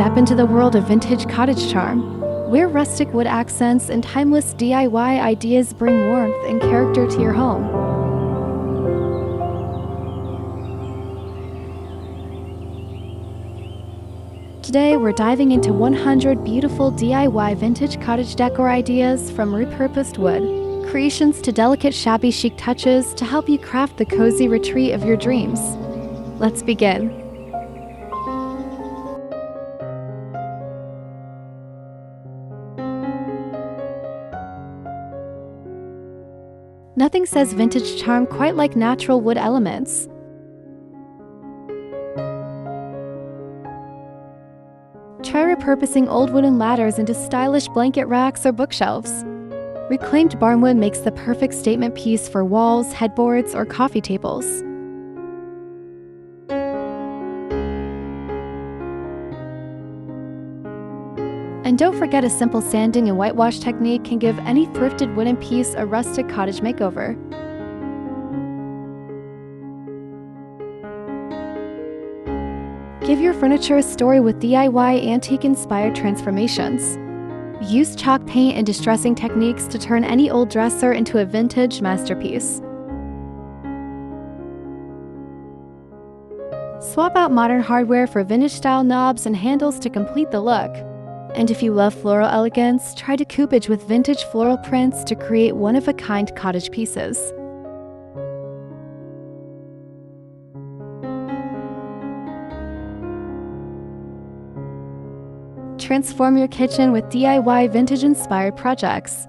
step into the world of vintage cottage charm, where rustic wood accents and timeless DIY ideas bring warmth and character to your home. Today, we're diving into 100 beautiful DIY vintage cottage decor ideas, from repurposed wood creations to delicate shabby chic touches, to help you craft the cozy retreat of your dreams. Let's begin. Nothing says vintage charm quite like natural wood elements. Try repurposing old wooden ladders into stylish blanket racks or bookshelves. Reclaimed barnwood makes the perfect statement piece for walls, headboards, or coffee tables. And don't forget, a simple sanding and whitewash technique can give any thrifted wooden piece a rustic cottage makeover. Give your furniture a story with DIY antique-inspired transformations. Use chalk paint and distressing techniques to turn any old dresser into a vintage masterpiece. Swap out modern hardware for vintage-style knobs and handles to complete the look. And if you love floral elegance, try decoupage with vintage floral prints to create one-of-a-kind cottage pieces. Transform your kitchen with DIY vintage-inspired projects.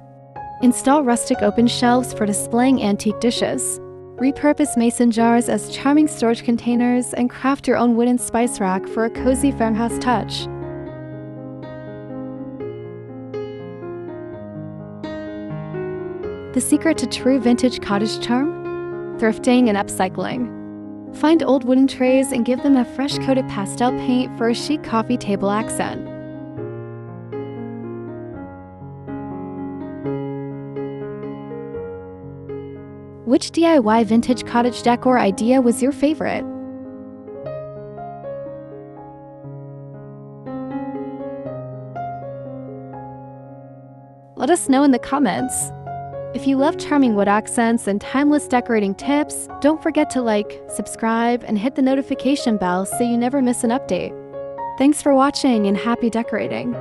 Install rustic open shelves for displaying antique dishes. Repurpose mason jars as charming storage containers, and craft your own wooden spice rack for a cozy farmhouse touch. The secret to true vintage cottage charm? Thrifting and upcycling. Find old wooden trays and give them a fresh-coated pastel paint for a chic coffee table accent. Which DIY vintage cottage decor idea was your favorite? Let us know in the comments. If you love charming wood accents and timeless decorating tips, don't forget to like, subscribe, and hit the notification bell so you never miss an update. Thanks for watching, and happy decorating!